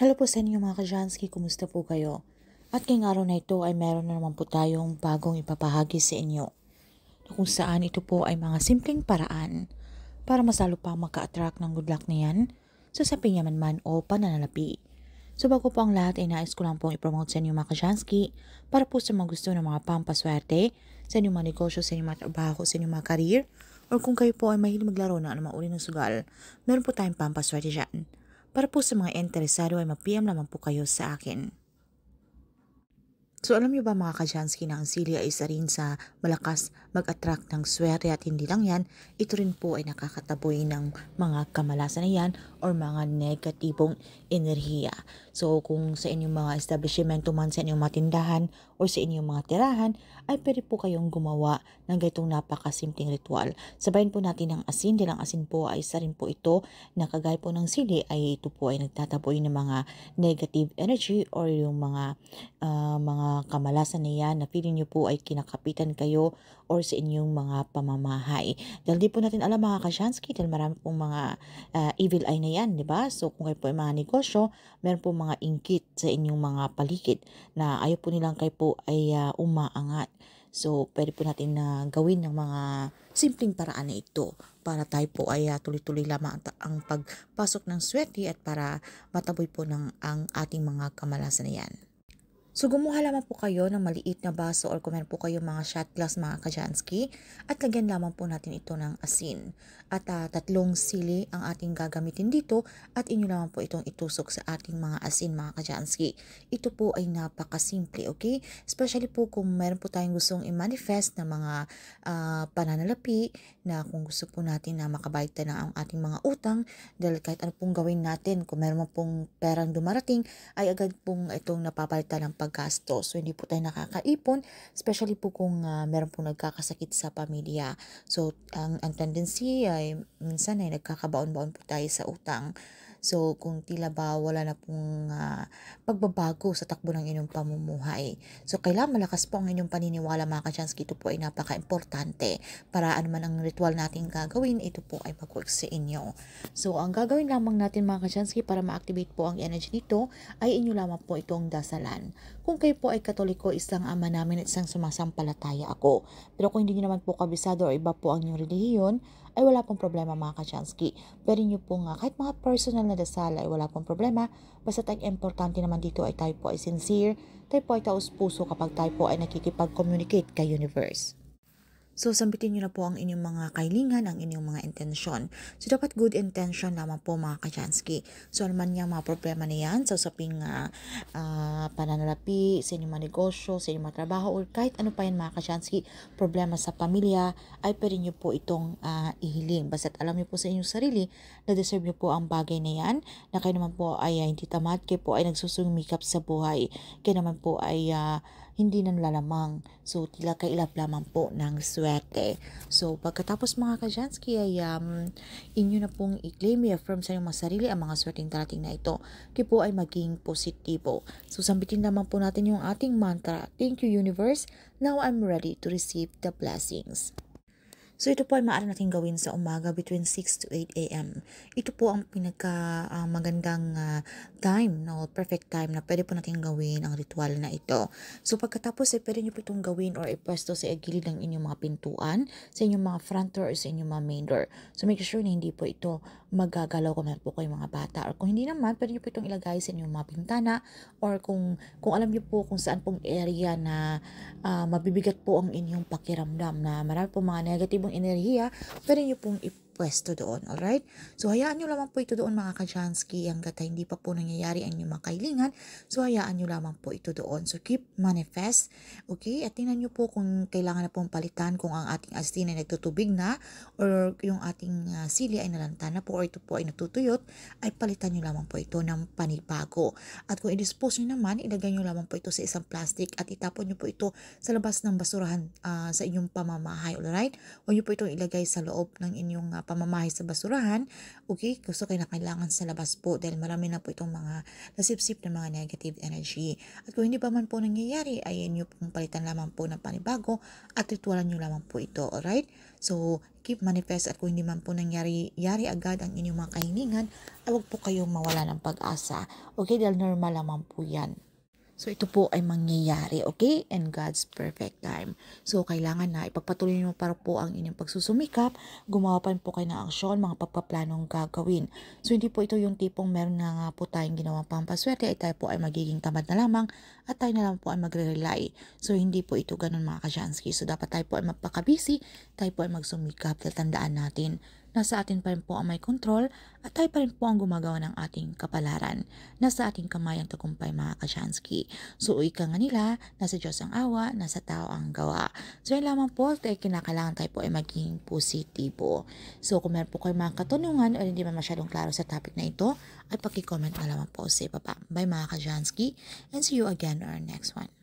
Hello po sa inyo mga ka-Jansky, kumusta po kayo? At ngayong araw na ito ay meron na naman po tayong bagong ipapahagi sa inyo. Kung saan ito po ay mga simpleng paraan para mas lalo pa maka-attract ng good luck na yan sa saping yaman man o pananalapi. So bago po ang lahat ay nais ko lang pong ipromote sa inyo mga ka-Jansky para po sa mga gusto ng mga pampaswerte, sa inyong mga negosyo, sa inyong mga trabaho, sa inyong mga career, or kung kayo po ay mahilig maglaro ng anumang uri ng sugal, meron po tayong pampaswerte dyan. Para po sa mga interesado ay mag-PM lamang po kayo sa akin. So alam niyo ba mga ka-Jansky na ang sili ay isa rin sa malakas mag-attract ng swerte at hindi lang yan, ito rin po ay nakakataboy ng mga kamalasan na yan or mga negatibong enerhiya. So kung sa inyong mga establishmento man, sa inyong mga tindahan or sa inyong mga tirahan, ay pwede po kayong gumawa ng ganitong napakasimpleng ritual. Sabayin po natin ang asin, dahil ang asin po ay isa rin po ito na kagaya po ng sili ay ito po ay nagtataboy ng mga negative energy or yung mga kamalasan na yan na feeling nyo po ay kinakapitan kayo or sa inyong mga pamamahay. Dahil di po natin alam mga ka-Jansky, dahil marami pong mga evil eye na yan, di ba? So kung kayo po ay mga negosyo, meron po mga ingkit sa inyong mga paligid na ayaw po nilang kayo po ay umaangat. So pwede po natin na gawin ng mga simpleng paraan na ito para tayo po ay tuloy-tuloy lamang ang pagpasok ng swerte at para mataboy po ang ating mga kamalasan na yan. So gumawa lamang po kayo ng maliit na baso or kung meron po kayo mga shot glass mga ka-Jansky at lagyan lamang po natin ito ng asin. At 3 sili ang ating gagamitin dito at inyo lamang po itong itusok sa ating mga asin mga ka-Jansky. Ito po ay napakasimple, okay? Especially po kung meron po tayong gustong i-manifest na mga pananalapi na kung gusto po natin na makabayad na ang ating mga utang dahil kahit ano pong gawin natin, kung meron pong perang dumarating ay agad pong itong napapalitan ng paggastos. So hindi po tayo nakakaipon, especially po kung meron pong nagkakasakit sa pamilya. So ang tendency ay minsan ay nagkakabaon-baon po tayo sa utang. So kung tila ba wala na pong pagbabago sa takbo ng inyong pamumuhay. So kailangan malakas po ang inyong paniniwala mga ka-Jansky. Ito po ay napaka-importante para anuman ang ritual natin gagawin, ito po ay mag-work sa inyo. So ang gagawin lamang natin mga ka-Jansky para ma-activate po ang energy nito ay inyo lamang po itong dasalan. Kung kayo po ay Katoliko, isang ama namin at isang sumasampalataya ako. Pero kung hindi nyo naman po kabisado o iba po ang inyong relihiyon, ay wala pong problema mga ka-Jansky. Pwede nyo po nga kahit mga personal na dasal ay wala pong problema. Basta tayong importante naman dito ay tayo po ay sincere, tayo po ay taus-puso kapag tayo po ay nakikipag-communicate kay universe. So, sambitin nyo na po ang inyong mga kahilingan, ang inyong mga intensyon. So, dapat good intention lamang po mga ka-Jansky. So, naman yung mga problema na yan sa usaping pananalapi, sa inyong mga negosyo, sa inyong mga trabaho, or kahit ano pa yan mga ka-Jansky, problema sa pamilya, ay pwede nyo po itong ihiling. Basta't alam nyo po sa inyong sarili na deserve nyo po ang bagay na yan, na kayo naman po ay hindi tamad, kayo po ay nagsusumikap sa buhay, kayo naman po ay hindi nanlalamang. So, tila kailap lamang po ng swerte. So, pagkatapos mga ka-Jansky ay inyo na pong i-claim, i-affirm sa inyong mga sarili ang mga swerteng darating na ito. Kayo po ay maging positibo. So, sambitin naman po natin yung ating mantra. Thank you, universe. Now I'm ready to receive the blessings. So ito po ay maaari natin gawin sa umaga between 6 to 8 a.m. Ito po ang magandang time, no? Perfect time na pwede po natin gawin ang ritual na ito. So pagkatapos ay pwede nyo po itong gawin or ipwesto sa gilid ng inyong mga pintuan, sa inyong mga front door or sa inyong mga main door. So make sure na hindi po ito magagalaw kung meron po kayong mga bata. Or kung hindi naman, pwede nyo po itong ilagay sa inyong mga pintana or kung alam nyo po kung saan pong area na mabibigat po ang inyong pakiramdam na marami po mga negatibong enerhiya, pwede nyo pong ipwesto doon, alright? So, hayaan nyo lamang po ito doon mga ka-Jansky hanggat hindi pa po nangyayari ang inyong mga kahilingan. So, hayaan nyo lamang po ito doon. So, keep manifest, okay? At tingnan nyo po kung kailangan na pong palitan kung ang ating asin ay nagtutubig na or yung ating sili ay nalanta na po or ito po ay natutuyot, ay palitan nyo lamang po ito ng panibago. At kung i-dispose nyo naman, ilagay nyo lamang po ito sa isang plastic at itapon nyo po ito sa labas ng basurahan sa inyong pamamahay, alright? Huwag nyo po itong ilagay sa loob ng inyong pamamahay sa basurahan, okay, gusto kayo na kailangan sa labas po dahil marami na po itong mga nasipsip na mga negative energy. At kung hindi pa man po nangyayari, ay inyo pong palitan lamang po ng panibago at ritualan nyo lamang po ito, alright? So, keep manifest at kung hindi man po nangyari agad ang inyong mga kahilingan, ay huwag po kayong mawala ng pag-asa. Okay, dahil normal lamang po yan. So, ito po ay mangyayari, okay? And God's perfect time. So, kailangan na ipagpatuloy nyo para po ang inyong pagsusumikap, gumawa pa rin po kayo ng aksyon, mga pagpaplanong gagawin. So, hindi po ito yung tipong meron na nga po tayong ginawang pampaswerte, ay tayo po ay magiging tamad na lamang, at tayo na lang po ay magre-rely. So, hindi po ito ganun mga kasyansky. So, dapat tayo po ay magpakabisi, tayo po ay magsumikap, tandaan natin. Nasa atin pa rin po ang may kontrol at tayo pa rin po ang gumagawa ng ating kapalaran. Nasa ating kamay ang tagumpay mga kasyansky. So, ika nga nila, nasa Diyos ang awa, nasa tao ang gawa. So, yun lamang po, tayo kinakailangan tayo po ay maging positibo. So, kung meron po kayo mga katanungan o hindi man masyadong klaro sa topic na ito, ay pakicomment na lamang po sa ibaba. Bye mga kasyansky, and see you again on our next one.